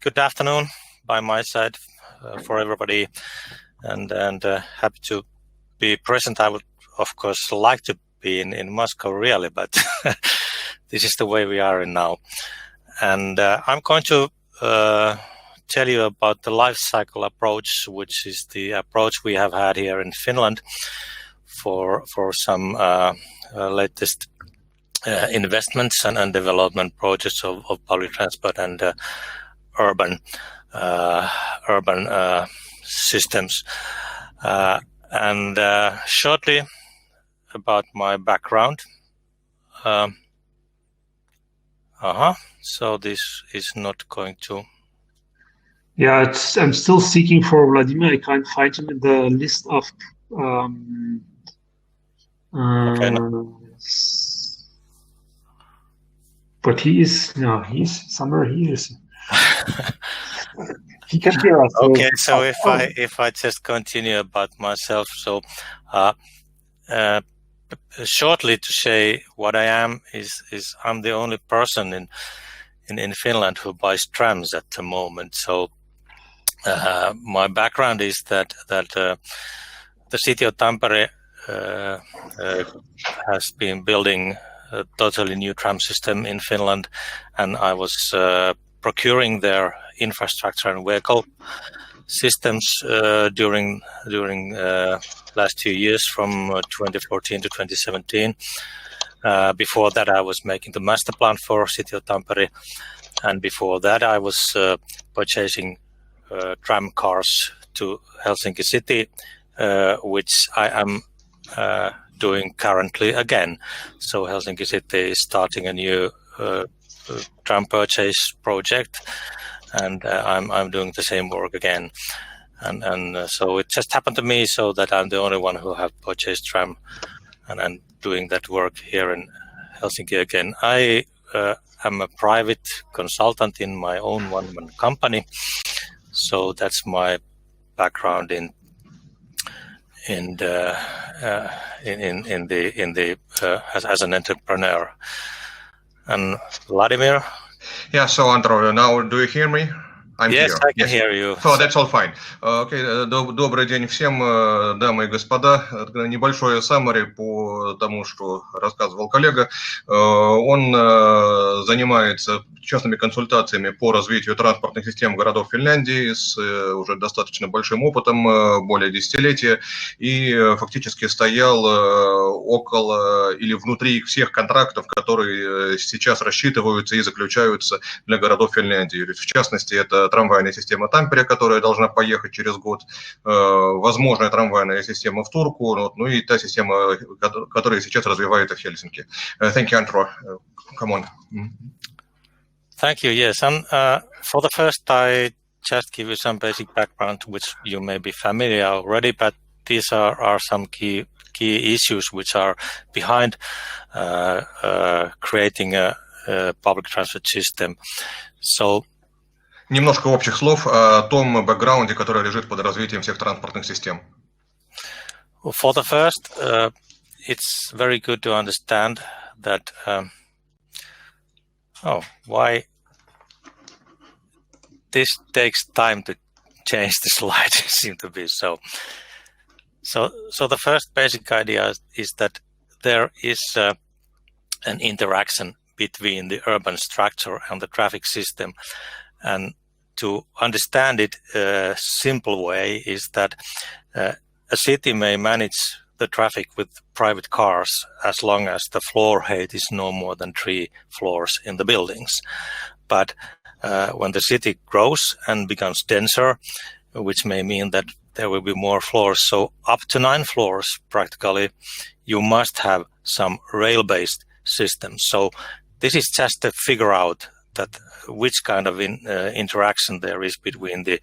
Good afternoon by my side for everybody, and happy to be present. I would, of course, like to be in Moscow, really, but this is the way we are in now. And I'm going to tell you about the life cycle approach, which is the approach we have had here in Finland for some latest investments and development projects of public transport and urban systems. And shortly about my background. So this is not going to. Yeah, I'm still seeking for Vladimir. I can't find him in the list of. Okay, no. But he's somewhere. He is. He can hear us. Okay, so if I just continue about myself, so shortly to say what I am is I'm the only person in Finland who buys trams at the moment. So my background is that the city of Tampere has been building a totally new tram system in Finland, and I was procuring their infrastructure and vehicle systems during last 2 years, from 2014 to 2017. Before that, I was making the master plan for city of Tampere, and before that, I was purchasing tram cars to Helsinki city, which I am doing currently again. So Helsinki city is starting a new tram purchase project, and I'm doing the same work again, and so it just happened to me so that I'm the only one who have purchased tram and doing that work here in Helsinki again. I am a private consultant in my own one-man company, so that's my background as an entrepreneur. And Vladimir? Yeah, so Antero, now do you hear me? I'm yes, here. I can hear you. So that's all fine. Okay, добрый день всем, дамы и господа. Небольшое summary по тому, что рассказывал коллега. Он занимается частными консультациями по развитию транспортных систем городов Финляндии с уже достаточно большим опытом, более десятилетия, и фактически стоял около или внутри всех контрактов, которые сейчас рассчитываются и заключаются для городов Финляндии. В частности, это трамвайная система Тампере, которая должна поехать через год, возможная трамвайная система в Турку, ну и та система, которая сейчас развивается в Хельсинки. Thank you, Antero. Come on. Thank you. Yes, and for the first, I just give you some basic background, which you may be familiar already, but these are some key issues which are behind creating a public transport system. So. Немножко общих слов о том бэкграунде, который лежит под развитием всех транспортных систем. For the first, it's very good to understand that. Why this takes time to change the slide? Seem to be so. So the first basic idea is that there is an interaction between the urban structure and the traffic system, and to understand it a simple way is that a city may manage the traffic with private cars as long as the floor height is no more than 3 floors in the buildings. But when the city grows and becomes denser, which may mean that there will be more floors, so up to 9 floors practically, you must have some rail-based system. So this is just to figure out that which kind of interaction there is between the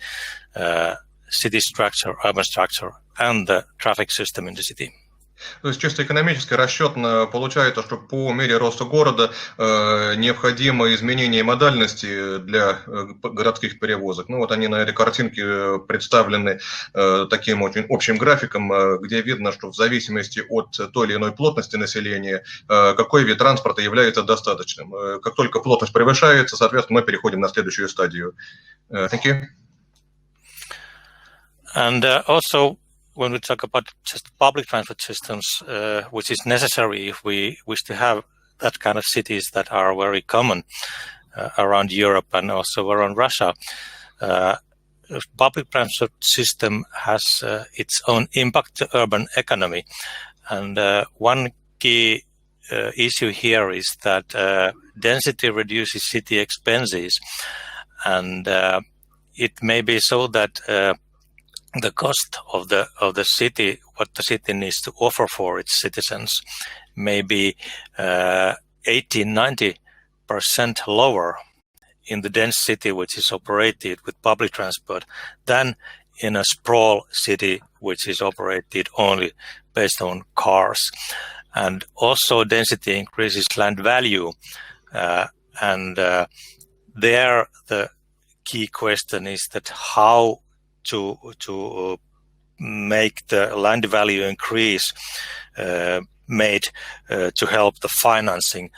city structure, urban structure, and the traffic system in the city. То есть чисто экономический расчет получается, что по мере роста города необходимо изменение модальности для городских перевозок. Ну вот они на этой картинке представлены таким очень общим графиком, где видно, что в зависимости от той или иной плотности населения, какой вид транспорта является достаточным. Как только плотность превышается, соответственно, мы переходим на следующую стадию. Thank you. And also, when we talk about just public transport systems, which is necessary if we wish to have that kind of cities that are very common around Europe and also around Russia, public transport system has its own impact to urban economy. And one key issue here is that density reduces city expenses, and it may be so that the cost of the city, what the city needs to offer for its citizens, may be 80-90% lower in the dense city which is operated with public transport than in a sprawl city which is operated only based on cars. And also density increases land value, and there the key question is that how to make the land value increase made to help the financing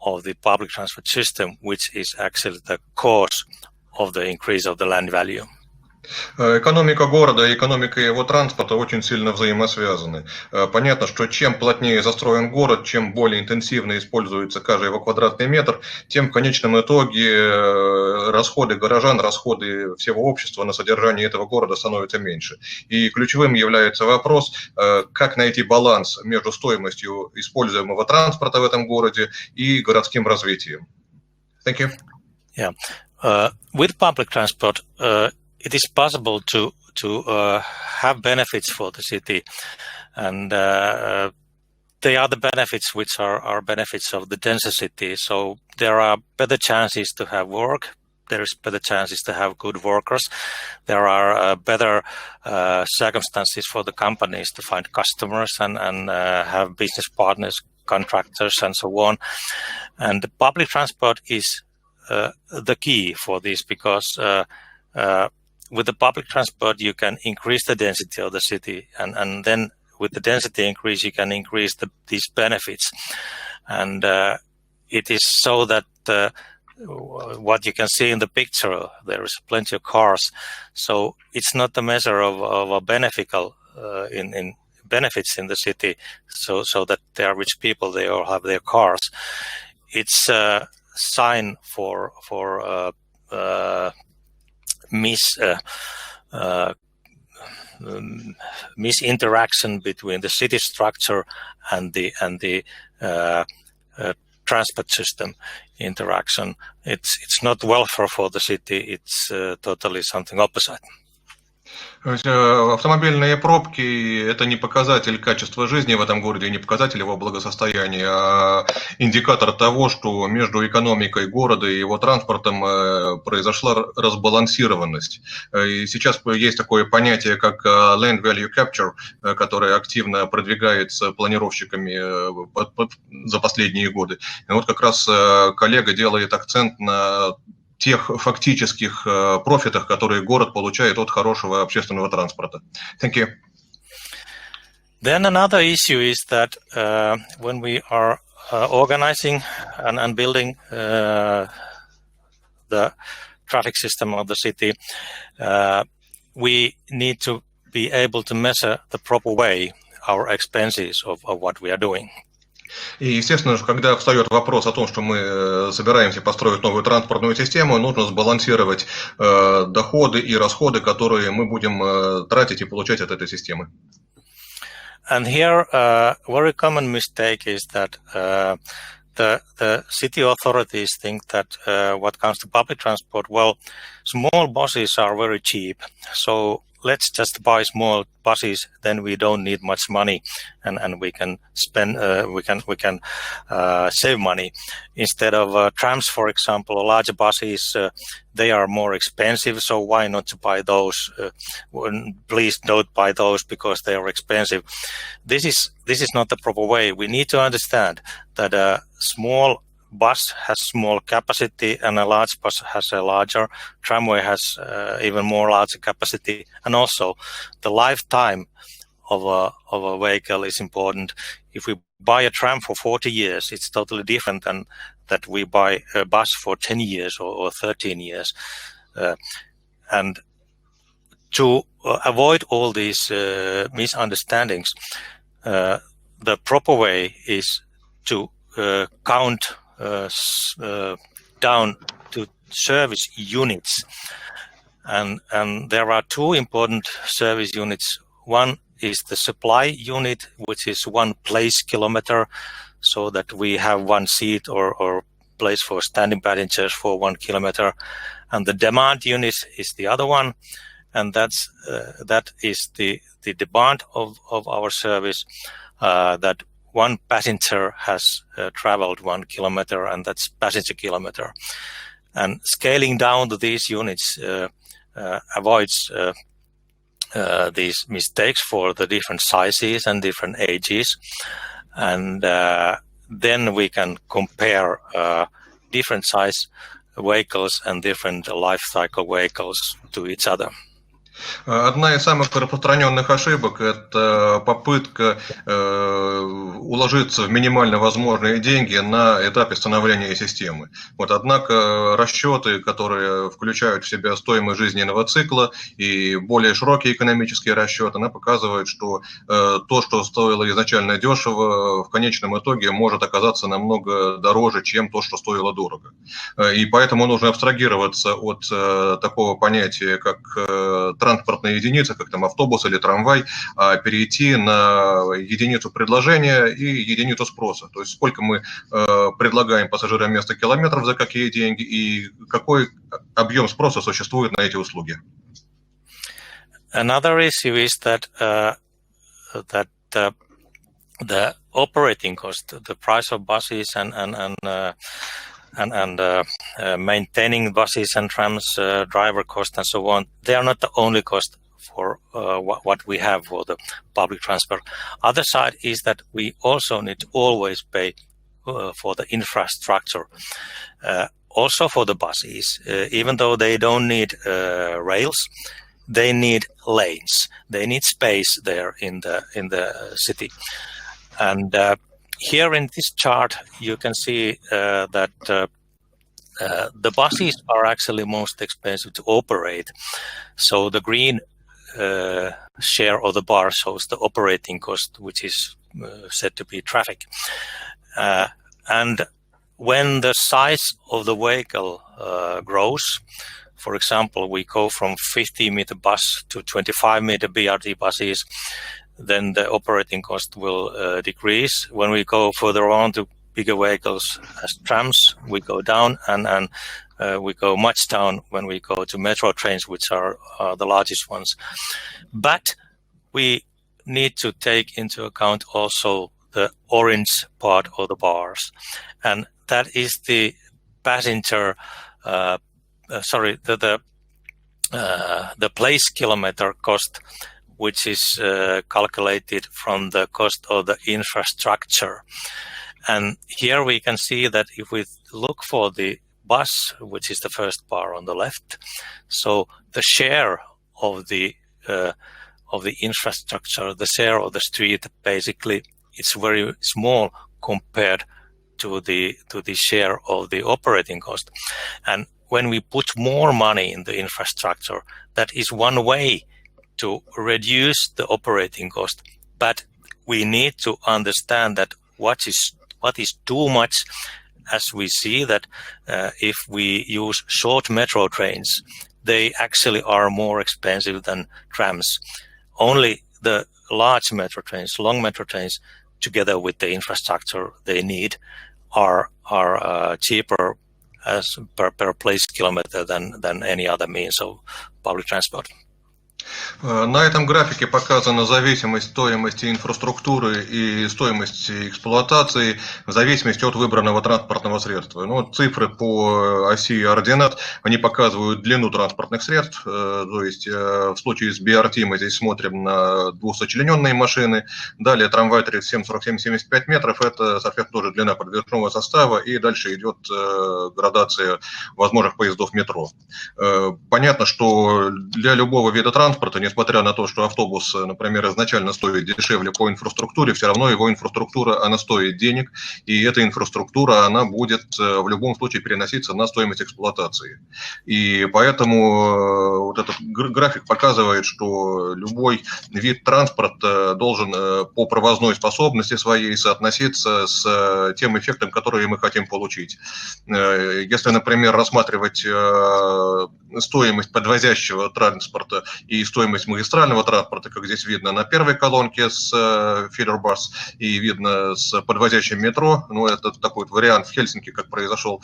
of the public transport system, which is actually the cause of the increase of the land value. Экономика города и экономика его транспорта очень сильно взаимосвязаны. Понятно, что чем плотнее застроен город, чем более интенсивно используется каждый его квадратный метр, тем в конечном итоге расходы горожан, расходы всего общества на содержание этого города становятся меньше. И ключевым является вопрос, как найти баланс между стоимостью используемого транспорта в этом городе и городским развитием. Thank you. Yeah. With public transport, it is possible to have benefits for the city, and they are the benefits which are benefits of the denser city. So there are better chances to have work. There is better chances to have good workers. There are better circumstances for the companies to find customers and have business partners, contractors, and so on. And the public transport is the key for this, because with the public transport, you can increase the density of the city, and then with the density increase, you can increase these benefits. And it is so that what you can see in the picture, there is plenty of cars. So it's not a measure of a beneficial in benefits in the city, so that they are rich people, they all have their cars. It's a sign for misinteraction between the city structure and the transport system interaction. It's not welfare for the city. It's totally something opposite. Автомобильные пробки – это не показатель качества жизни в этом городе, не показатель его благосостояния, а индикатор того, что между экономикой города и его транспортом произошла разбалансированность. И сейчас есть такое понятие, как land value capture, которое активно продвигается планировщиками за последние годы. И вот как раз коллега делает акцент на тех фактических профитах, которые город получает от хорошего общественного транспорта. Thank you. Then another issue is that when we are organizing and building the traffic system of the city, we need to be able to measure the proper way our expenses of what we are doing. И, естественно, когда встает вопрос о том, что мы собираемся построить новую транспортную систему, нужно сбалансировать доходы и расходы, которые мы будем тратить и получать от этой системы. And here, a very common mistake is that the city authorities think that what comes to public transport, well, small buses are very cheap. So let's just buy small buses, then we don't need much money, and we can spend, we can save money. Instead of trams, for example, larger buses, they are more expensive, so why not to buy those? Please don't buy those because they are expensive. This is not the proper way. We need to understand that a small bus has small capacity and a large bus has a larger. Tramway has even more larger capacity, and also the lifetime of a vehicle is important. If we buy a tram for 40 years, it's totally different than that we buy a bus for 10 years or 13 years. And to avoid all these misunderstandings, the proper way is to count down to service units, and there are two important service units. One is the supply unit, which is 1 place kilometer, so that we have one seat or place for standing passengers for 1 kilometer, and the demand unit is the other one, and that is the demand of our service, that one passenger has traveled 1 kilometer, and that's passenger kilometer. And scaling down to these units avoids these mistakes for the different sizes and different ages. And then we can compare different size vehicles and different life cycle vehicles to each other. Одна из самых распространенных ошибок – это попытка уложиться в минимально возможные деньги на этапе становления системы. Однако расчеты, которые включают в себя стоимость жизненного цикла и более широкие экономические расчеты, она показывает, что то, что стоило изначально дешево, в конечном итоге может оказаться намного дороже, чем то, что стоило дорого. И поэтому нужно абстрагироваться от такого понятия, как транспортная единица, как там автобус или трамвай, а перейти на единицу предложения и единицу спроса. То есть сколько мы предлагаем пассажирам место километров, за какие деньги, и какой объем спроса существует на эти услуги. Another issue is that the operating cost, the price of buses and maintaining buses and trams, driver cost and so on, they are not the only cost for what we have for the public transport. Other side is that we also need to always pay for the infrastructure. Also for the buses, even though they don't need rails, they need lanes. They need space there in the city. And here in this chart, you can see that the buses are actually most expensive to operate. So the green share of the bar shows the operating cost, which is said to be traffic. And when the size of the vehicle grows, for example, we go from 50-meter bus to 25-meter BRT buses, then the operating cost will decrease. When we go further on to bigger vehicles as trams, we go down, and we go much down when we go to metro trains, which are the largest ones. But we need to take into account also the orange part of the bars, and that is the passenger, the place kilometer cost, which is calculated from the cost of the infrastructure. And here we can see that if we look for the bus, which is the first bar on the left, so the share of the infrastructure, the share of the street, basically it's very small compared to the share of the operating cost. And when we put more money in the infrastructure, that is one way to reduce the operating cost. But we need to understand that what is too much, as we see that if we use short metro trains, they actually are more expensive than trams. Only the large metro trains, long metro trains, together with the infrastructure they need, are cheaper as per place kilometer than any other means of public transport. На этом графике показана зависимость стоимости инфраструктуры и стоимости эксплуатации в зависимости от выбранного транспортного средства. Ну, цифры по оси ординат, они показывают длину транспортных средств, то есть в случае с BRT мы здесь смотрим на двухсочлененные машины, далее трамвай 37, 47, 75 метров, это, соответственно, тоже длина подвижного состава, и дальше идет градация возможных поездов метро. Понятно, что для любого вида транспорта, несмотря на то, что автобус, например, изначально стоит дешевле по инфраструктуре, все равно его инфраструктура, она стоит денег, и эта инфраструктура, она будет в любом случае переноситься на стоимость эксплуатации. И поэтому вот этот график показывает, что любой вид транспорта должен по провозной способности своей соотноситься с тем эффектом, который мы хотим получить. Если, например, рассматривать стоимость подвозящего транспорта и стоимость магистрального транспорта, как здесь видно на первой колонке с feeder bus и видно с подвозящим метро, ну, это такой вот вариант в Хельсинки, как произошел,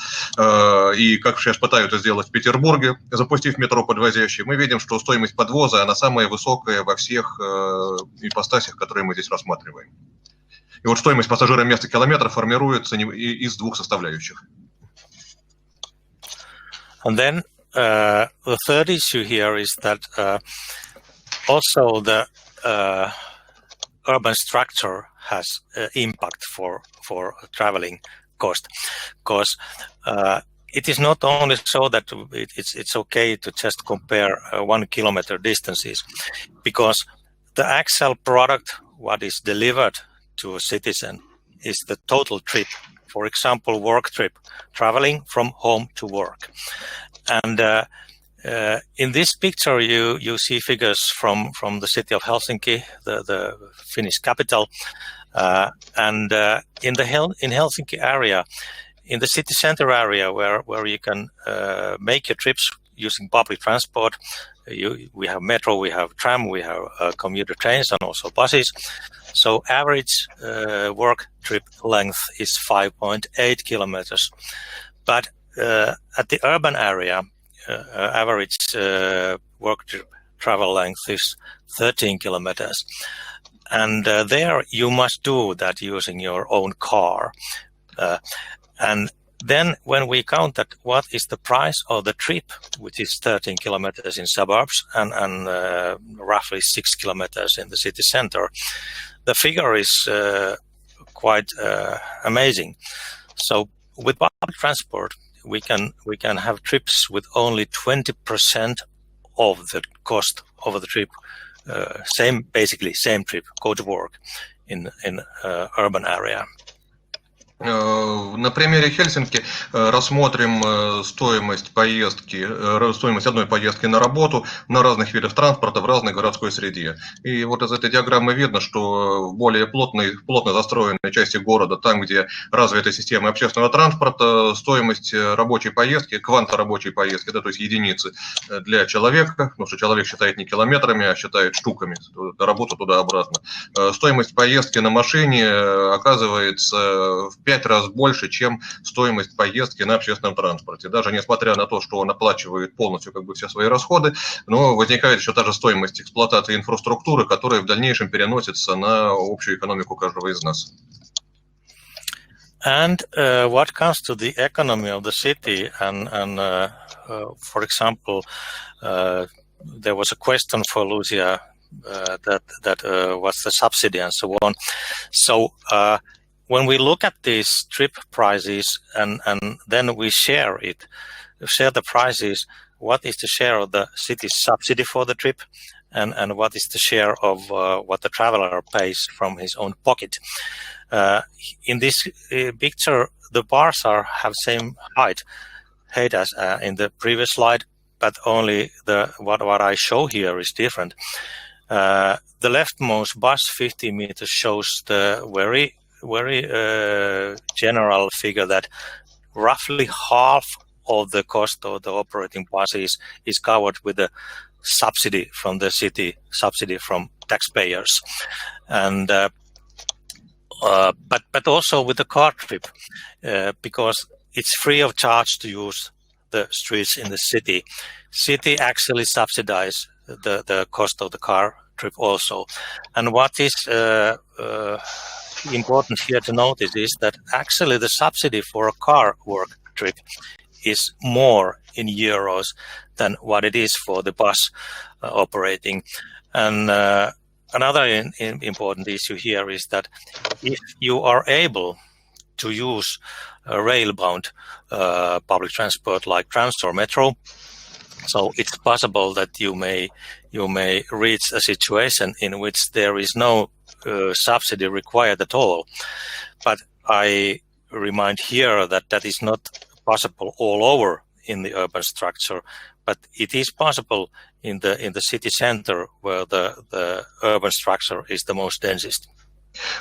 и как сейчас пытаются сделать в Петербурге, запустив метро подвозящее, мы видим, что стоимость подвоза, она самая высокая во всех ипостасях, которые мы здесь рассматриваем. И вот стоимость пассажира места километра формируется из двух составляющих. And then the third issue here is that also the urban structure has impact for traveling cost, because it is not only so that it's okay to just compare 1 kilometer distances, because the actual product what is delivered to a citizen is the total trip. For example, work trip, traveling from home to work. And in this picture, you see figures from the city of Helsinki, the Finnish capital, and in Helsinki area, in the city center area, where you can make your trips using public transport. We have metro, we have tram, we have commuter trains, and also buses. So average work trip length is 5.8 kilometers. But at the urban area, average work trip travel length is 13 kilometers. And there you must do that using your own car. And then when we count that what is the price of the trip, which is 13 kilometers in suburbs and roughly 6 kilometers in the city center, the figure is quite amazing. So with public transport, we can have trips with only 20% of the cost of the trip. Basically same trip, go to work in urban area. На примере Хельсинки рассмотрим стоимость одной поездки на работу на разных видах транспорта в разной городской среде. И вот из этой диаграммы видно, что в более плотно застроенной части города, там, где развита система общественного транспорта, стоимость рабочей поездки, кванта рабочей поездки, да, то есть единицы для человека, потому что человек считает не километрами, а считает штуками, работу туда-обратно. Стоимость поездки на машине оказывается в 5 раз больше, чем стоимость поездки на общественном транспорте. Даже несмотря на то, что он оплачивает полностью все свои расходы, но возникает еще та же стоимость эксплуатации инфраструктуры, которая в дальнейшем переносится на общую экономику каждого из нас. And what comes to the economy of the city, and for example, there was a question for Lucia that what's the subsidy and so on. So when we look at these trip prices and then we share the prices, what is the share of the city's subsidy for the trip, and what is the share of what the traveler pays from his own pocket? In this picture, the bars have same height as in the previous slide, but only what I show here is different. The leftmost bus 50 meters shows the very general figure that roughly half of the cost of the operating buses is covered with the subsidy from the city, subsidy from taxpayers, and but also with the car trip, because it's free of charge to use the streets in the city. City actually subsidize the cost of the car trip also. And what is important here to notice is that actually the subsidy for a car work trip is more in euros than what it is for the bus operating. And another important issue here is that if you are able to use rail-bound public transport like trams or metro, so it's possible that you may reach a situation in which there is no subsidy required at all. But I remind here that that is not possible all over in the urban structure, but it is possible in the city center where the urban structure is the most densest.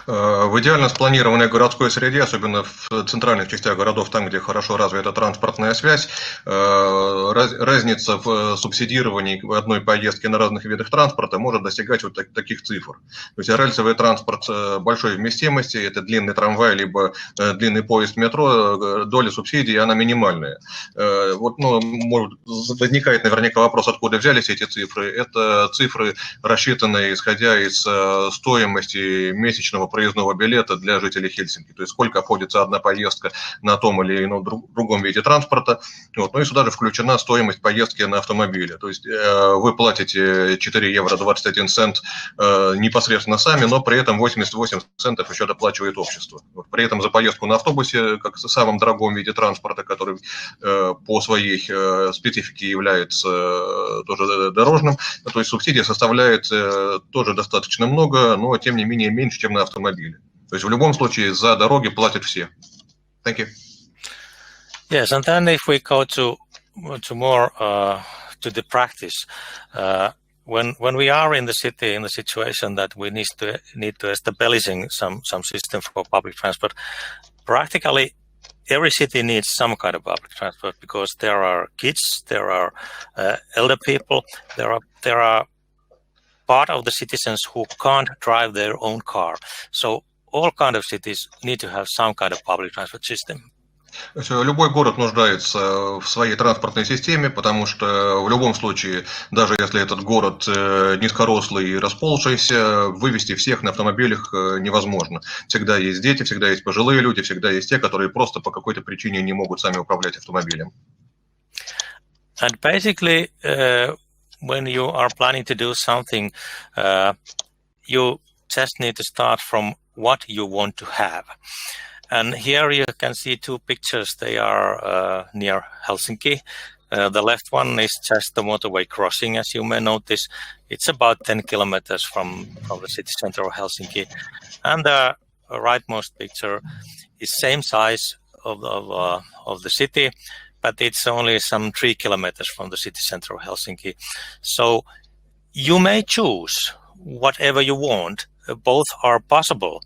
В идеально спланированной городской среде, особенно в центральных частях городов, там, где хорошо развита транспортная связь, разница в субсидировании одной поездки на разных видах транспорта может достигать вот таких цифр. То есть рельсовый транспорт большой вместимости, это длинный трамвай, либо длинный поезд метро, доля субсидий, она минимальная. Вот, возникает наверняка вопрос, откуда взялись эти цифры. Это цифры, рассчитанные исходя из стоимости месячного проездного билета для жителей Хельсинки, то есть сколько обходится одна поездка на том или ином другом виде транспорта. Вот. Ну и сюда же включена стоимость поездки на автомобиле. То есть вы платите 4 евро 21 цент непосредственно сами, но при этом 88 центов еще доплачивает общество. Вот. При этом за поездку на автобусе, как в самом дорогом виде транспорта, который по своей специфике является тоже дорожным, то есть субсидия составляет тоже достаточно много, но тем не менее меньше, чем на автомобиле. То есть в любом случае за дороги платят все. Thank you. Yes, and then if we go to more to the practice, when we are in the city in the situation that we need to establishing some system for public transport, practically every city needs some kind of public transport because there are kids, there are elder people, there are part of the citizens who can't drive their own car. So all kind of cities need to have some kind of public transport system. Любой город нуждается в своей транспортной системе, потому что в любом случае, даже если этот город низкорослый и расползшийся, вывести всех на автомобилях невозможно. Всегда есть дети, всегда есть пожилые люди, всегда есть те, которые просто по какой-то причине не могут сами управлять автомобилем. And basically, when you are planning to do something, you just need to start from what you want to have. And here you can see two pictures. They are near Helsinki. The left one is just the motorway crossing, as you may notice. It's about 10 kilometers from the city center of Helsinki. And the rightmost picture is same size of the city, but it's only some 3 kilometers from the city center of Helsinki. So you may choose whatever you want. Both are possible,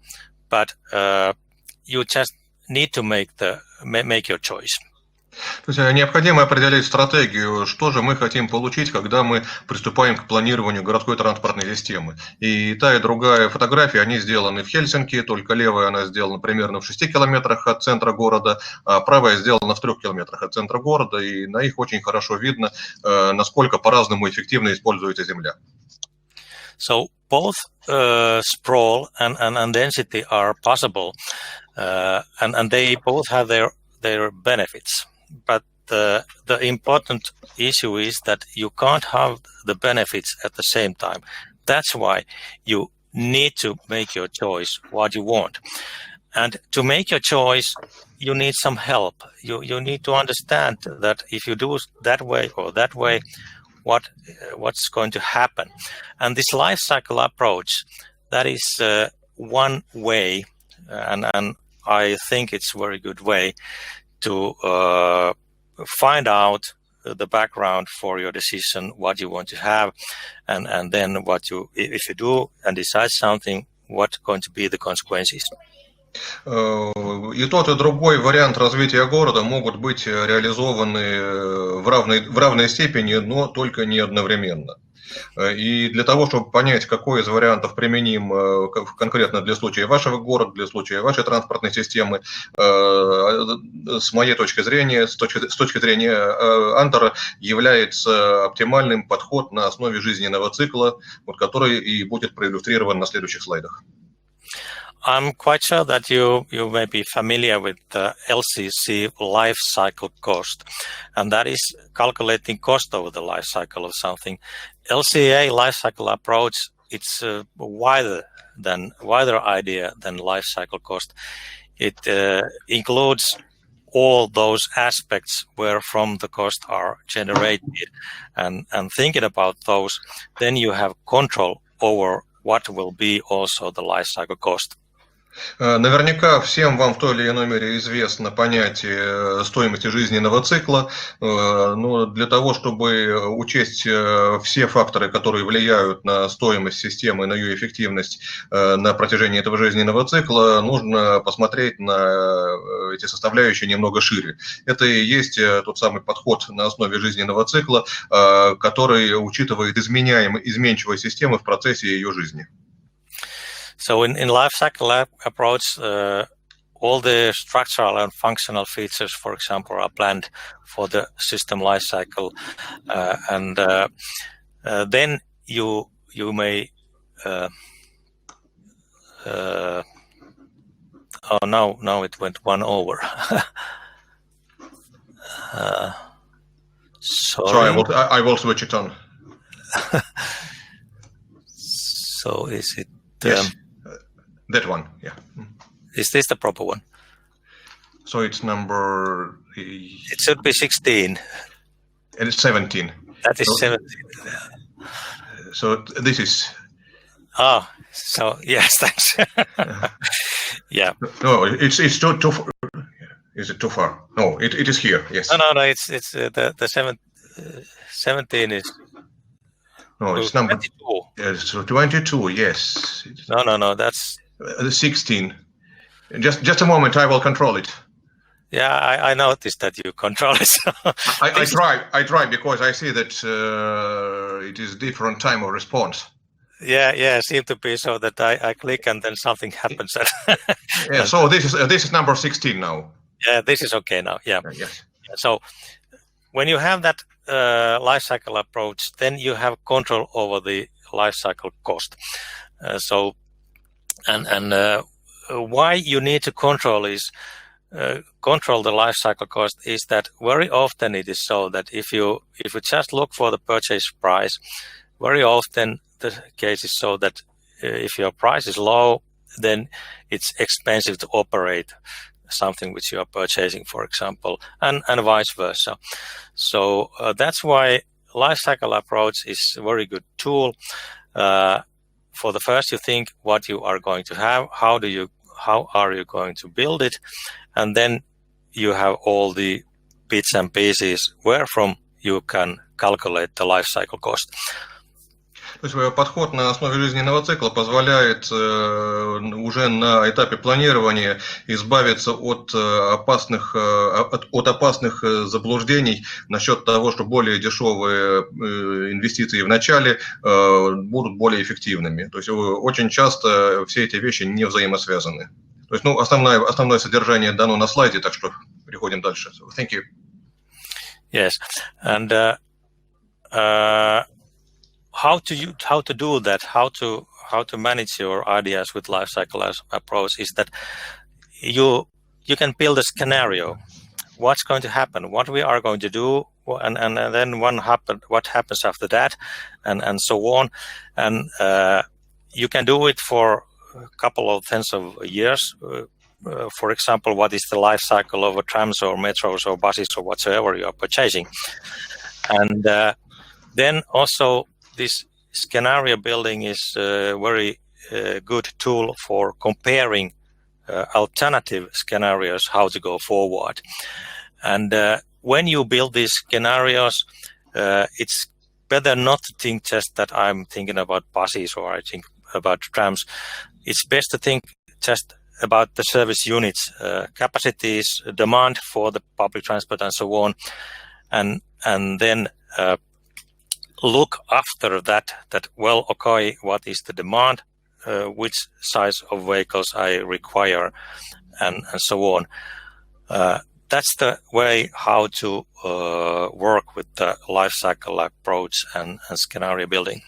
but you just need to make your choice. То есть необходимо определить стратегию, что же мы хотим получить, когда мы приступаем к планированию городской транспортной системы. И та, и другая фотографии, они сделаны в Хельсинки, только левая она сделана примерно в 6 километрах от центра города, а правая сделана в 3 километрах от центра города, и на их очень хорошо видно, насколько по-разному эффективно используется земля. So both sprawl and density are possible, and they both have their benefits. But the important issue is that you can't have the benefits at the same time. That's why you need to make your choice what you want. And to make your choice, you need some help. You need to understand that if you do that way or that way, what's going to happen. And this life cycle approach, that is one way, and I think it's a very good way to find out the background for your decision, what you want to have, and then if you do and decide something, what's going to be the consequences. И тот, и другой вариант развития города могут быть реализованы в равной степени, но только не одновременно. И для того, чтобы понять, какой из вариантов применим конкретно для случая вашего города, для случая вашей транспортной системы, с моей точки зрения, с точки зрения Антера, является оптимальным подход на основе жизненного цикла, вот, который и будет проиллюстрирован на следующих слайдах. I'm quite sure that you may be familiar with the LCC life cycle cost, and that is calculating cost over the life cycle of something. LCA life cycle approach, it's a wider idea than life cycle cost. It includes all those aspects where from the costs are generated, and thinking about those, then you have control over what will be also the life cycle cost. Наверняка всем вам в той или иной мере известно понятие стоимости жизненного цикла, но для того, чтобы учесть все факторы, которые влияют на стоимость системы, на ее эффективность на протяжении этого жизненного цикла, нужно посмотреть на эти составляющие немного шире. Это и есть тот самый подход на основе жизненного цикла, который учитывает изменчивые системы в процессе ее жизни. So in life cycle approach, all the structural and functional features, for example, are planned for the system life cycle, and then you may. Now it went one over. So I will switch it on. So is it? Yes. That one, yeah. Is this the proper one? So it's number... It should be 16. And it's 17. That is 17. So this is... Oh, so yes, thanks. Yeah. No, it's too far. Is it too far? No, it is here, yes. No, it's the 17 is... No, it's number 22. Yes, so 22. Yes. No, that's 16. Just a moment. I will control it. Yeah, I noticed that you control it. So I try because I see that it is different time of response. Yeah, seem to be so that I click and then something happens. Yeah. So this is number 16 now. Yeah, this is okay now. Yeah. Yes. So when you have that life cycle approach, then you have control over the life cycle cost. Why you need to control the life cycle cost is that very often it is so that if you just look for the purchase price, very often the case is so that if your price is low, then it's expensive to operate something which you are purchasing, for example, and vice versa. So that's why life cycle approach is a very good tool. For the first, you think what you are going to have, how are you going to build it, and then you have all the bits and pieces wherefrom you can calculate the life cycle cost. То есть подход на основе жизненного цикла позволяет уже на этапе планирования избавиться от опасных заблуждений насчет того, что более дешевые инвестиции в начале будут более эффективными. То есть очень часто все эти вещи не взаимосвязаны. То есть основное содержание дано на слайде, так что переходим дальше. So, thank you. Yes, and how to do that, how to manage your ideas with life cycle approach is that you can build a scenario. What's going to happen? What we are going to do, and then what happens after that, and so on. And you can do it for a couple of tens of years. For example, what is the life cycle of a trams or metros or buses or whatsoever you are purchasing, and then also this scenario building is a very good tool for comparing alternative scenarios, how to go forward. And when you build these scenarios, it's better not to think just that I'm thinking about buses or I think about trams. It's best to think just about the service units, capacities, demand for the public transport and so on. And then look after that, well, okay, what is the demand, which size of vehicles I require, and so on. That's the way how to work with the life cycle approach and scenario building.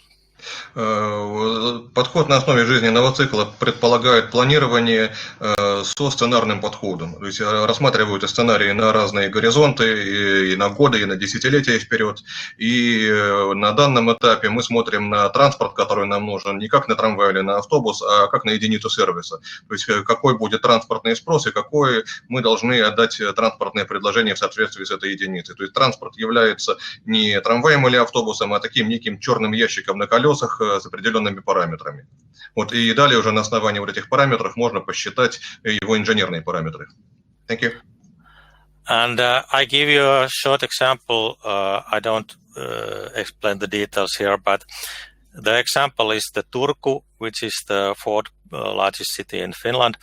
Подход на основе жизненного цикла предполагает планирование со сценарным подходом. То есть рассматриваются сценарии на разные горизонты, и на годы, и на десятилетия вперед. И на данном этапе мы смотрим на транспорт, который нам нужен, не как на трамвай или на автобус, а как на единицу сервиса. То есть какой будет транспортный спрос и какой мы должны отдать транспортное предложение в соответствии с этой единицей. То есть транспорт является не трамваем или автобусом, а таким неким черным ящиком на колесах с определенными параметрами. Вот, и далее уже на основании вот этих параметров можно посчитать его инженерные параметры. Thank you. And I give you a short example. I don't explain the details here, but the example is the Turku, which is the fourth largest city in Finland,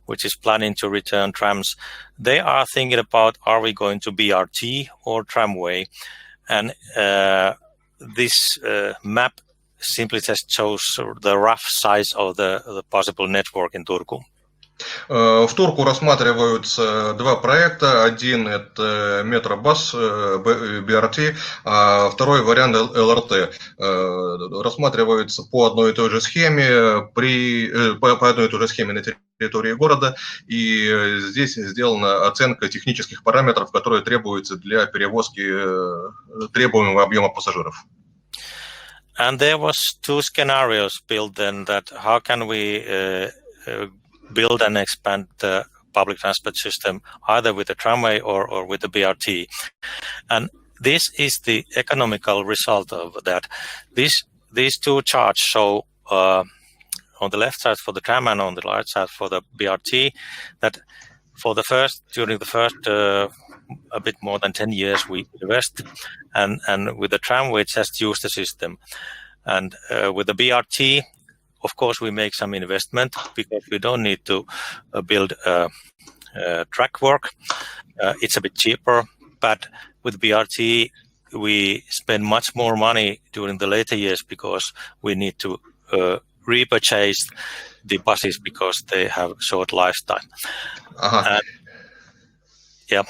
which is planning to return trams. They are thinking about, are we going to BRT or tramway? And this map simply just shows the rough size of the possible network in Turku. В Турку рассматриваются два проекта. Один – это метробус BRT, а второй вариант ЛРТ. Рассматривается по одной и той же схеме, по одной и той же схеме на территории города. И здесь сделана оценка технических параметров, которые требуются для перевозки требуемого объема пассажиров. And there was two scenarios built then, that how can we build and expand the public transport system either with the tramway or with the BRT. And this is the economical result of that. These two charts show on the left side for the tram and on the right side for the BRT, that during the first a bit more than 10 years we invest, and with the tram we just use the system. And with the BRT, of course, we make some investment because we don't need to build track work. It's a bit cheaper, but with BRT, we spend much more money during the later years because we need to repurchase the buses because they have short lifetime. Yeah.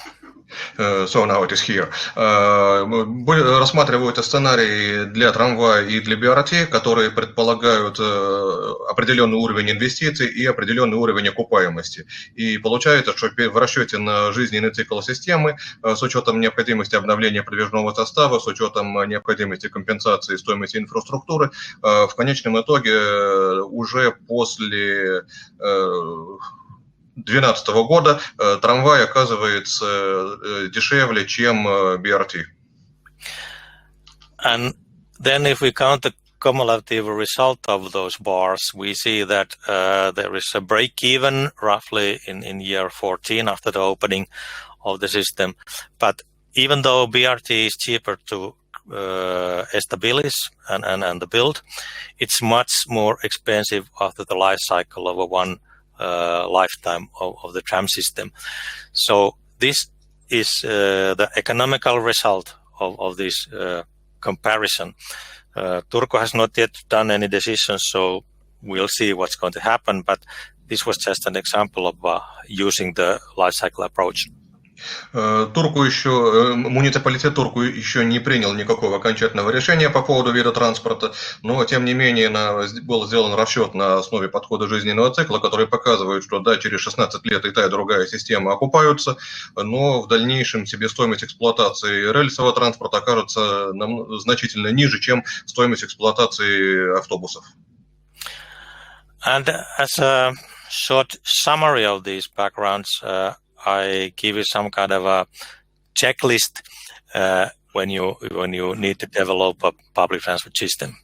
So now it is here. Рассматриваются сценарии для трамвая и для BRT, которые предполагают определенный уровень инвестиций и определенный уровень окупаемости. И получается, что в расчете на жизненный цикл системы, с учетом необходимости обновления подвижного состава, с учетом необходимости компенсации стоимости инфраструктуры, в конечном итоге уже после 2012 года трамвай оказывается дешевле, чем BRT. And then if we count the cumulative result of those bars, we see that there is a break-even roughly in year 14 after the opening of the system. But even though BRT is cheaper to establish and the build, it's much more expensive after the life cycle of one lifetime of the tram system. So this is the economical result of this comparison. Turku has not yet done any decisions, so we'll see what's going to happen, but this was just an example of using the life cycle approach. Муниципалитет Турку еще не принял никакого окончательного решения по поводу вида транспорта, но тем не менее был сделан расчет на основе подхода жизненного цикла, который показывает, что да, через 16 лет и та, и другая система окупаются, но в дальнейшем себестоимость эксплуатации рельсового транспорта окажется значительно ниже, чем стоимость эксплуатации автобусов. And as a short summary of these backgrounds, I give you some kind of a checklist when you need to develop a public transport system.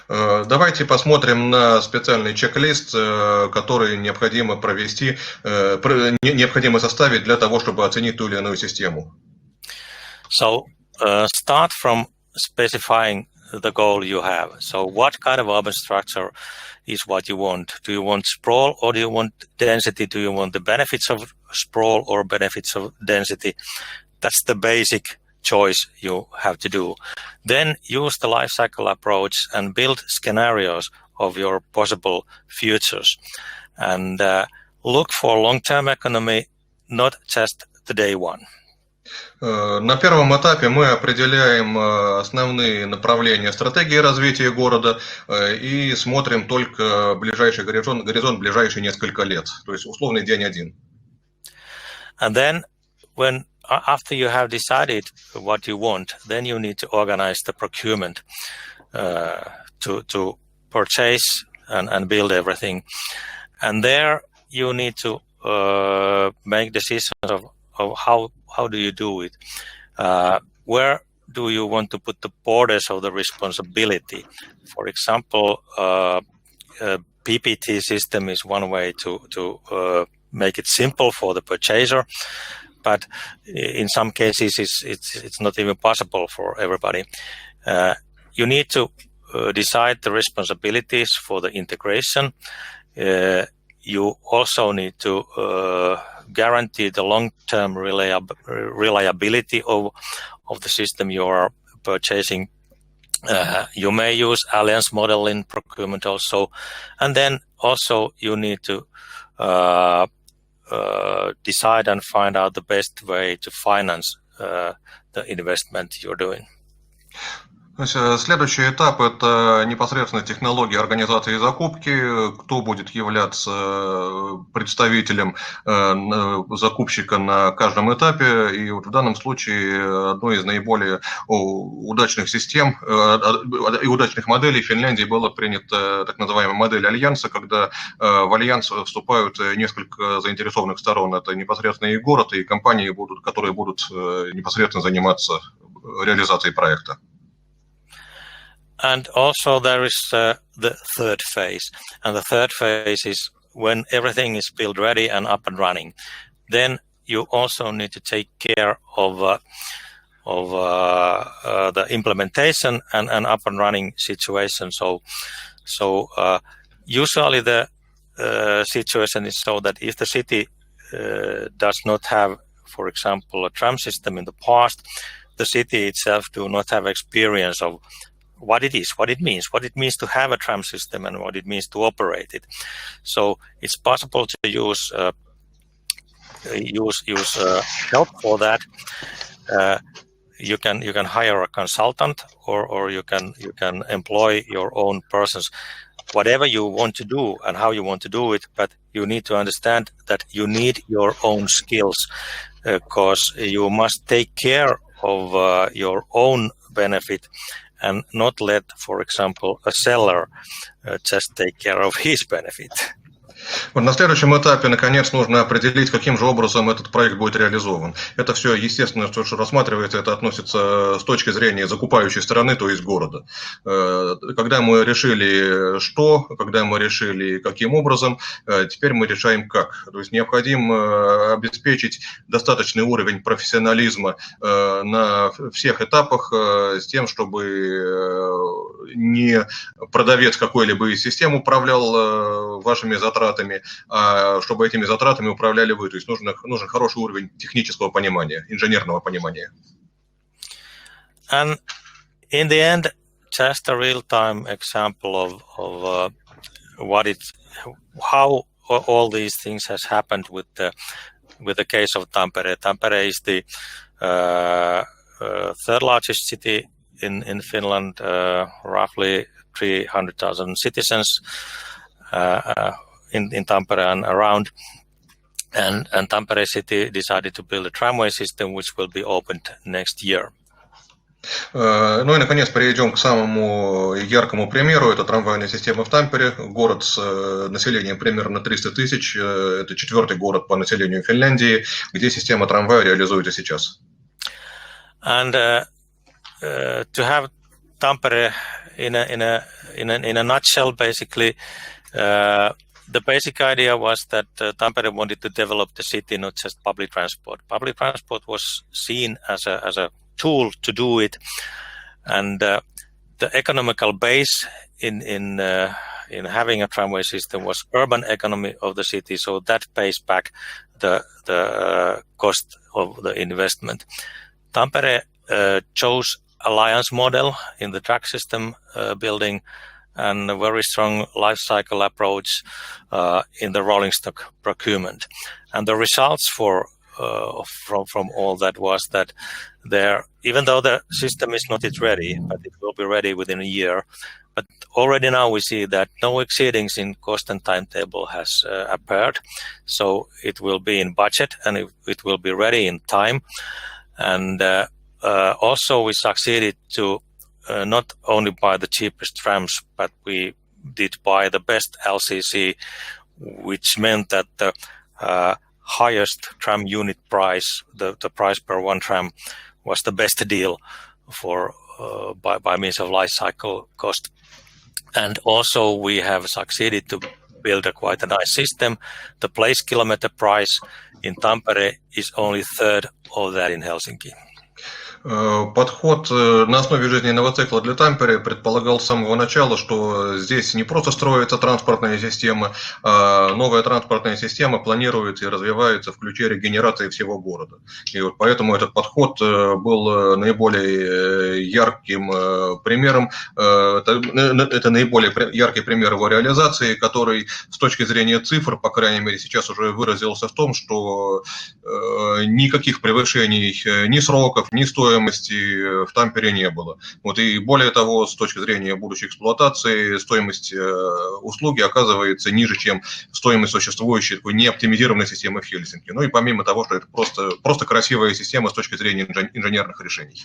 Давайте посмотрим на специальный чек-лист, который необходимо провести, необходимо составить для того, чтобы оценить ту или иную систему. So start from specifying the goal you have. So what kind of urban structure is what you want? Do you want sprawl or do you want density? Do you want the benefits of sprawl or benefits of density? That's the basic choice you have to do. Then use the life cycle approach and build scenarios of your possible futures. And look for long-term economy, not just the day one. На первом этапе мы определяем основные направления стратегии развития города и смотрим только ближайший горизонт ближайшие несколько лет, то есть условный день один. And then after you have decided what you want, then you need to organize the procurement to purchase and build everything. And there you need to make decisions of how do you do it? Where do you want to put the borders of the responsibility? For example, PPT system is one way to make it simple for the purchaser, but in some cases it's not even possible for everybody. You need to decide the responsibilities for the integration. You also need to guarantee the long-term reliability of the system you are purchasing. You may use alliance model in procurement also, and then also you need to decide and find out the best way to finance the investment you're doing. Следующий этап – это непосредственно технология организации и закупки, кто будет являться представителем закупщика на каждом этапе. И вот в данном случае одной из наиболее удачных систем и удачных моделей в Финляндии была принята так называемая модель альянса, когда в альянс вступают несколько заинтересованных сторон. Это непосредственно и город, и компании, которые будут непосредственно заниматься реализацией проекта. And also there is the third phase. And the third phase is when everything is built ready and up and running. Then you also need to take care of the implementation and up and running situation. So usually the situation is so that if the city does not have, for example, a tram system in the past, the city itself do not have experience of what it is, what it means to have a tram system and what it means to operate it. So it's possible to use help for that. You can hire a consultant or you can employ your own persons, whatever you want to do and how you want to do it. But you need to understand that you need your own skills because you must take care of your own benefit and not let, for example, a seller just take care of his benefit. Вот на следующем этапе, наконец, нужно определить, каким же образом этот проект будет реализован. Это все, естественно, что рассматривается, это относится с точки зрения закупающей стороны, то есть города. Когда мы решили что, когда мы решили каким образом, теперь мы решаем как. То есть необходимо обеспечить достаточный уровень профессионализма на всех этапах с тем, чтобы не продавец какой-либо из систем управлял вашими затратами, а чтобы этими затратами управляли вы. То есть нужен хороший уровень технического понимания, инженерного понимания. And in the end, just a real-time example of how all these things has happened with the case of Tampere. Tampere is the third largest city in Finland, roughly 300,000 citizens in Tampere and around. And Tampere city decided to build a tramway system which will be opened next year. Ну и, наконец, перейдем к самому яркому примеру. Это трамвайная система в Тампере. Город с населением примерно 300 тысяч. Это четвертый город по населению Финляндии, где система трамвая реализуется сейчас. And to have Tampere in a nutshell, basically, the basic idea was that Tampere wanted to develop the city, not just public transport. Public transport was seen as a tool to do it, and the economical base in having a tramway system was urban economy of the city, so that pays back the cost of the investment. Tampere chose alliance model in the track system building and a very strong life cycle approach in the rolling stock procurement. And the results from all that was that even though the system is not yet ready, but it will be ready within a year, but already now we see that no exceedings in cost and timetable has appeared. So it will be in budget and it will be ready in time. And also we succeeded to not only buy the cheapest trams, but we did buy the best LCC, which meant that the highest tram unit price, the price per one tram, was the best deal for by means of life cycle cost. And also we have succeeded to build quite a nice system. The place kilometer price in Tampere is only third of that in Helsinki. Подход на основе жизненного цикла для Тампере предполагал с самого начала, что здесь не просто строится транспортная система, а новая транспортная система планируется и развивается в ключе регенерации всего города. И вот поэтому этот подход был наиболее ярким примером, это наиболее яркий пример его реализации, который с точки зрения цифр, по крайней мере, сейчас уже выразился в том, что никаких превышений ни сроков, ни стоимости в Тампере не было. Вот, и более того, с точки зрения будущей эксплуатации, стоимость услуги оказывается ниже, чем стоимость существующей такой неоптимизированной системы в Хельсинки. Ну и помимо того, что это просто красивая система с точки зрения инженерных решений.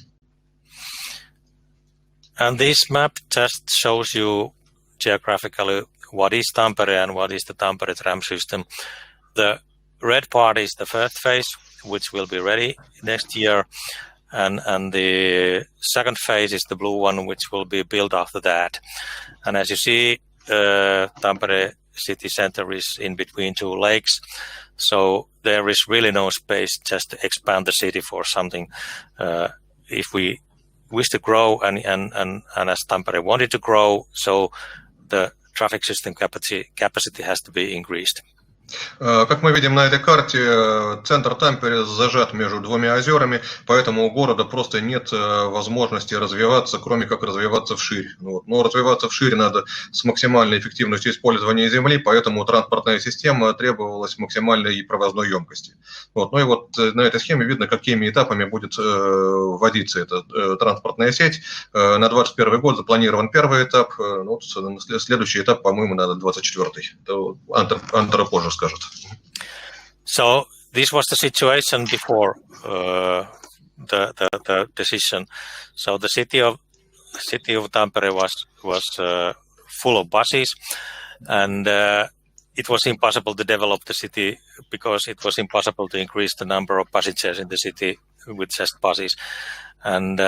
And this map just shows you geographically what is Tampere and what is the Tampere tram system. The red part is the first phase, which will be ready next year. And the second phase is the blue one, which will be built after that. And as you see, Tampere city center is in between two lakes. So there is really no space just to expand the city for something. If we wish to grow and as Tampere wanted to grow, so the traffic system capacity has to be increased. Как мы видим на этой карте, центр Тампере зажат между двумя озерами, поэтому у города просто нет возможности развиваться, кроме как развиваться вширь. Но развиваться вширь надо с максимальной эффективностью использования земли, поэтому транспортная система требовалась максимальной провозной емкости. Ну и вот на этой схеме видно, какими этапами будет вводиться эта транспортная сеть. На 2021 год запланирован первый этап, следующий этап, по-моему, на 2024. Антеро позже скажет. So this was the situation before the decision. So the city of Tampere was full of buses, and it was impossible to develop the city because it was impossible to increase the number of passengers in the city with just buses. And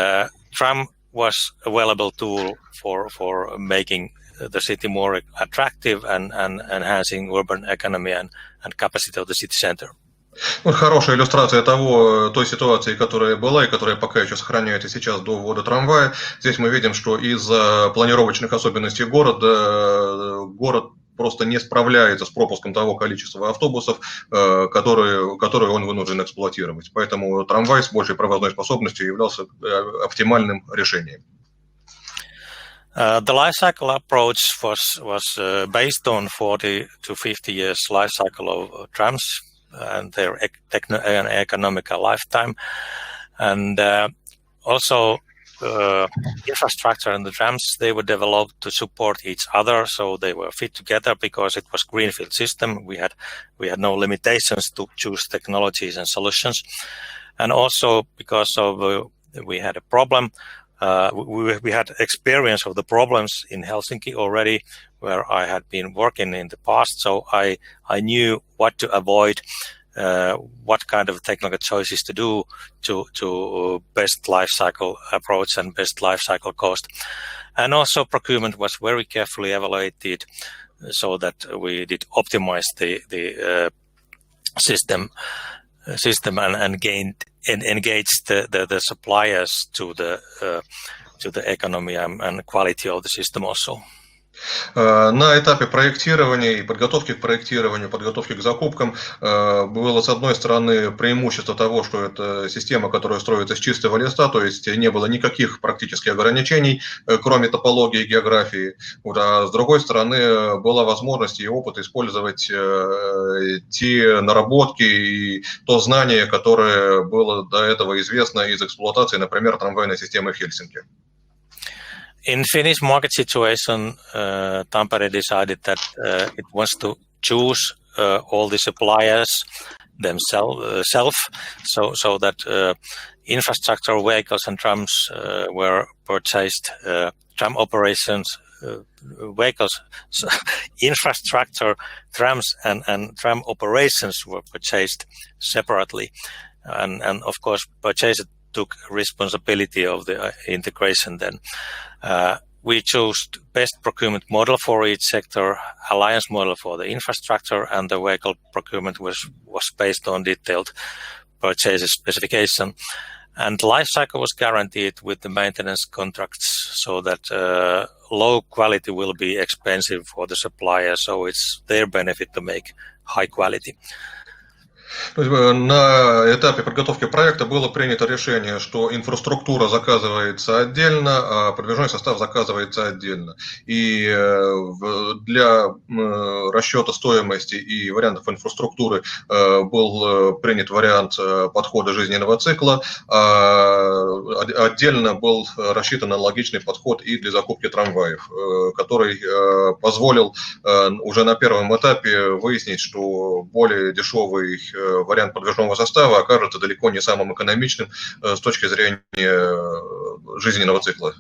tram was a valuable tool for making the city more attractive and enhancing urban economy and capacity of the city center. Вот хорошая иллюстрация той ситуации, которая была и которая пока еще сохраняется сейчас до ввода трамвая. Здесь мы видим, что из-за планировочных особенностей города город просто не справляется с пропуском того количества автобусов, которые он вынужден эксплуатировать. Поэтому трамвай с большей провозной способностью являлся оптимальным решением. The life cycle approach was based on 40 to 50 years life cycle of trams and their economical lifetime, and also infrastructure and the trams, they were developed to support each other, so they were fit together because it was greenfield system. We had no limitations to choose technologies and solutions, and also because of we had a problem. We had experience of the problems in Helsinki already, where I had been working in the past, so I knew what to avoid, what kind of technical choices to do to best life cycle approach and best life cycle cost. And also procurement was very carefully evaluated so that we did optimize the system and engaged the suppliers to the economy and quality of the system also. На этапе проектирования и подготовки к проектированию, подготовки к закупкам было, с одной стороны, преимущество того, что это система, которая строится с чистого листа, то есть не было никаких практически ограничений, кроме топологии и географии. А с другой стороны, была возможность и опыт использовать те наработки и то знание, которое было до этого известно из эксплуатации, например, трамвайной системы в Хельсинки. In Finnish market situation, Tampere decided that it wants to choose all the suppliers themselves, so that infrastructure vehicles and trams were purchased. Tram operations vehicles, so infrastructure, trams and tram operations were purchased separately, and of course purchasers took responsibility of the integration then. We chose best procurement model for each sector, alliance model for the infrastructure, and the vehicle procurement was based on detailed purchases specification. And life cycle was guaranteed with the maintenance contracts, so that low quality will be expensive for the supplier, so it's their benefit to make high quality. На этапе подготовки проекта было принято решение, что инфраструктура заказывается отдельно, а подвижной состав заказывается отдельно. И для расчета стоимости и вариантов инфраструктуры был принят вариант подхода жизненного цикла, а отдельно был рассчитан аналогичный подход и для закупки трамваев, который позволил уже на первом этапе выяснить, что более дешевый вариант подвижного состава окажется далеко не самым экономичным с точки зрения жизненного цикла.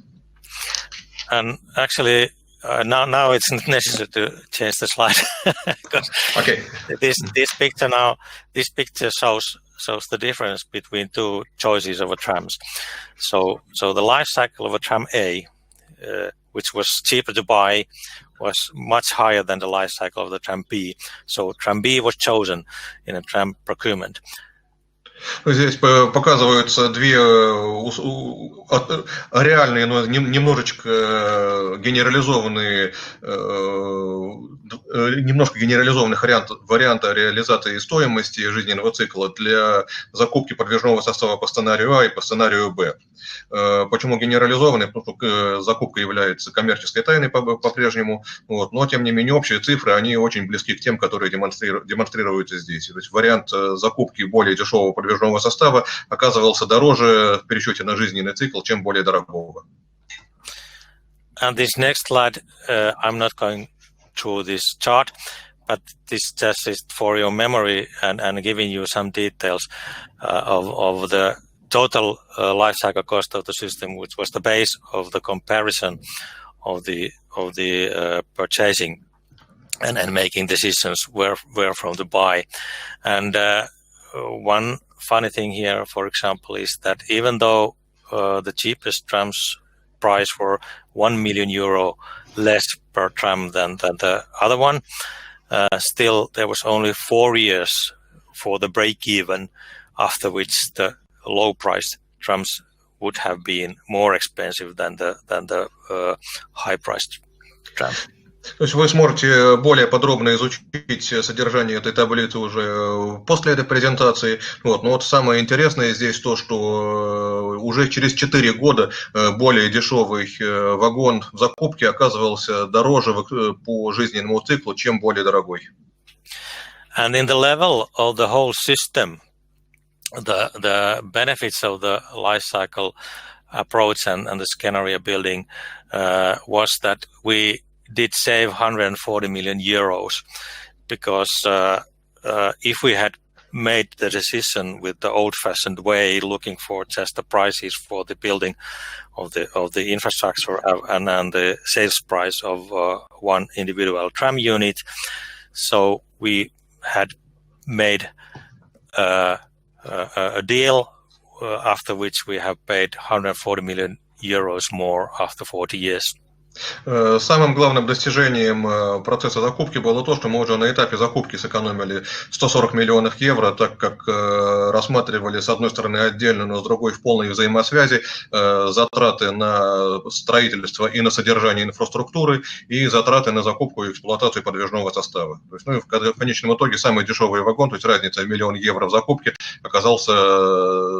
And actually, now it's not necessary to change the slide. Okay. This picture shows the difference between two choices of a trams. So the life cycle of a tram A, which was cheaper to buy, was much higher than the life cycle of the tram B. So tram B was chosen in a tram procurement. Здесь показываются две реальные, но немножко генерализованные варианта реализации стоимости жизненного цикла для закупки подвижного состава по сценарию А и по сценарию Б. Почему генерализованные? Потому что закупка является коммерческой тайной по-прежнему, но тем не менее общие цифры, они очень близки к тем, которые демонстрируются здесь. То есть вариант закупки более дешевого подвижного состава оказывался дороже в пересчете на жизненный цикл, чем более дорогого. And this next slide, I'm not going through this chart, but this just is for your memory and giving you some details of the total life cycle cost of the system, which was the base of the comparison of the purchasing and making decisions where from to buy. And one funny thing here, for example, is that even though the cheapest trams price for 1 million euro less per tram than the other one, still there was only 4 years for the break-even, after which the low-priced trams would have been more expensive than the high-priced trams. То есть вы сможете более подробно изучить содержание этой таблицы уже после этой презентации. Но самое интересное здесь то, что уже через 4 года более дешевый вагон в закупке оказывался дороже по жизненному циклу, чем более дорогой. And in the level of the whole system, the benefits of the life cycle approach and the scenario building was that we did save 140 million euros, because if we had made the decision with the old-fashioned way, looking for just the prices for the building of the infrastructure and the sales price of one individual tram unit, so we had made a deal after which we have paid 140 million euros more after 40 years. Самым главным достижением процесса закупки было то, что мы уже на этапе закупки сэкономили 140 миллионов евро, так как рассматривали с одной стороны отдельно, но с другой в полной взаимосвязи затраты на строительство и на содержание инфраструктуры и затраты на закупку и эксплуатацию подвижного состава. То есть, в конечном итоге самый дешевый вагон, то есть разница в 1 миллион евро в закупке, оказался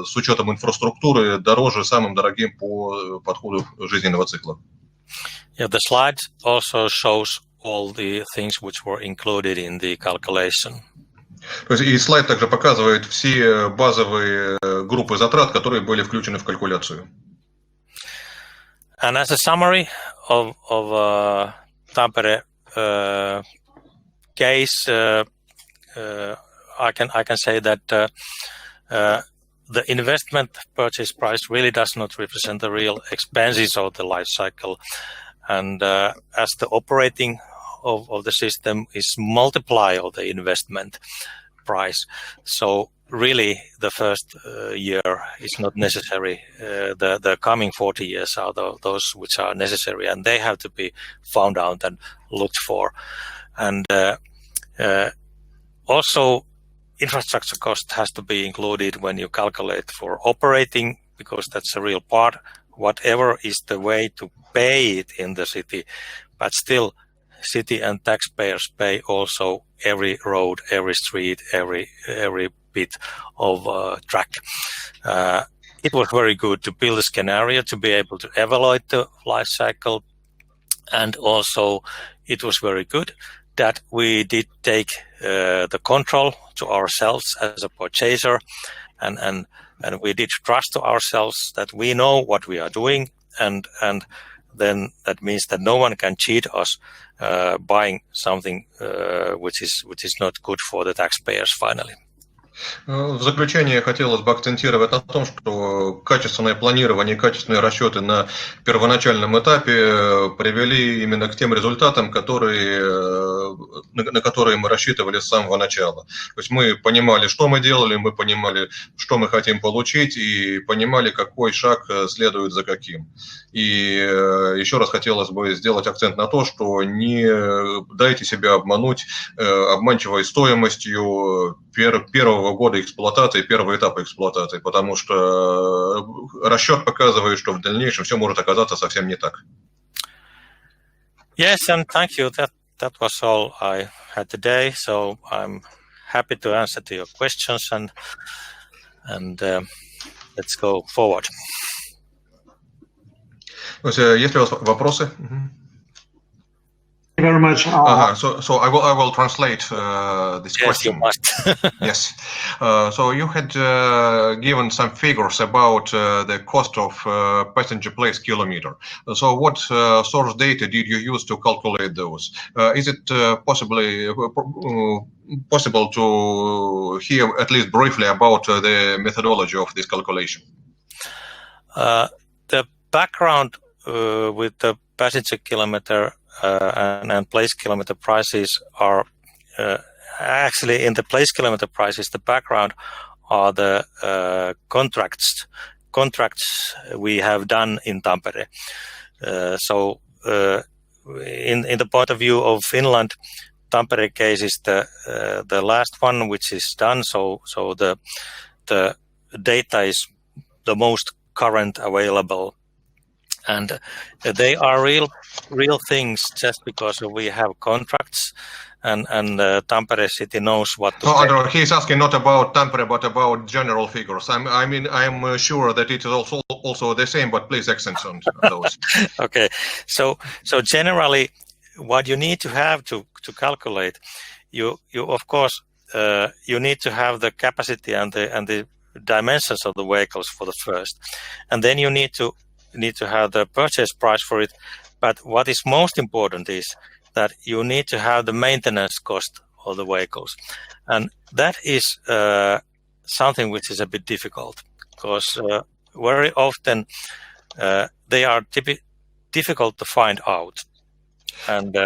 с учетом инфраструктуры дороже самым дорогим по подходу жизненного цикла. Yeah, the slide also shows all the things which were included in the calculation. То есть и слайд также показывает все базовые группы затрат, которые были включены в калькуляцию. And as a summary of Tampere case, I can say that the investment purchase price really does not represent the real expenses of the life cycle. And as the operating of the system is multiply of the investment price. So really the first year is not necessary. The coming 40 years are those which are necessary, and they have to be found out and looked for. And also infrastructure cost has to be included when you calculate for operating, because that's a real part. Whatever is the way to pay it in the city, but still city and taxpayers pay also every road, every street, every bit of track. It was very good to build a scenario to be able to evaluate the life cycle, and also it was very good that we did take the control to ourselves as a purchaser, and we did trust to ourselves that we know what we are doing, and then that means that no one can cheat us buying something which is not good for the taxpayers finally. В заключение хотелось бы акцентировать на том, что качественное планирование и качественные расчеты на первоначальном этапе привели именно к тем результатам, на которые мы рассчитывали с самого начала. То есть мы понимали, что мы делали, мы понимали, что мы хотим получить, и понимали, какой шаг следует за каким. И еще раз хотелось бы сделать акцент на то, что не дайте себя обмануть обманчивой стоимостью первого года эксплуатации, первого этапа эксплуатации, потому что расчет показывает, что в дальнейшем все может оказаться совсем не так. Yes, and thank you. That was all I had today. So I'm happy to answer to your questions, and let's go forward. Есть ли у вас вопросы? Thank you very much. So I will translate this question. Yes, you must. Yes. So you had given some figures about the cost of passenger place kilometer. So what source data did you use to calculate those? Is it possible to hear at least briefly about the methodology of this calculation? The background with the passenger kilometer and place kilometer prices are actually in the place kilometer prices. The background are the contracts we have done in Tampere. So in the point of view of Finland, Tampere case is the last one which is done. So the data is the most current available. And they are real things just because we have contracts, and Tampere city knows what to pay. Antero, he's asking not about Tampere but about general figures. I'm sure that it is also the same, but please accent on those. Okay, so generally, what you need to have to calculate, you of course you need to have the capacity and the dimensions of the vehicles for the first, and then you need to have the purchase price for it. But what is most important is that you need to have the maintenance cost of the vehicles, and that is something which is a bit difficult, because very often they are difficult to find out, and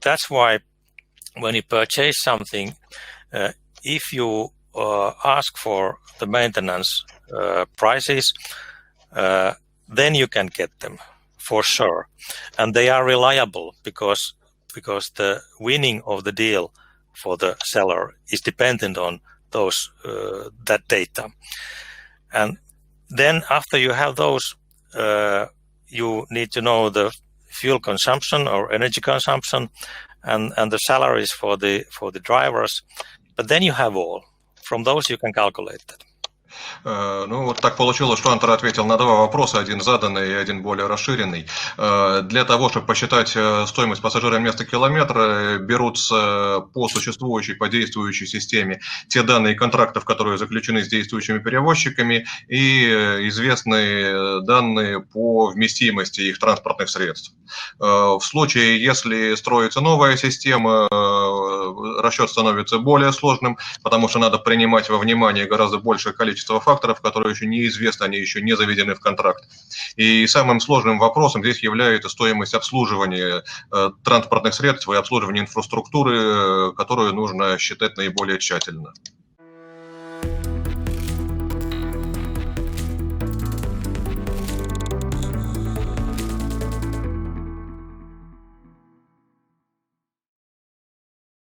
that's why when you purchase something, if you ask for the maintenance prices, then you can get them for sure, and they are reliable because the winning of the deal for the seller is dependent on those that data. And then after you have those, you need to know the fuel consumption or energy consumption and the salaries for the drivers. But then you have all. From those you can calculate that. Ну, вот так получилось, что Антер ответил на два вопроса, один заданный и один более расширенный. Для того, чтобы посчитать стоимость пассажира место километра, берутся по существующей, по действующей системе те данные контрактов, которые заключены с действующими перевозчиками, и известные данные по вместимости их транспортных средств. В случае, если строится новая система, расчет становится более сложным, потому что надо принимать во внимание гораздо большее количество факторов, которые еще неизвестны, они еще не заведены в контракт. И самым сложным вопросом здесь является стоимость обслуживания транспортных средств и обслуживания инфраструктуры, которую нужно считать наиболее тщательно.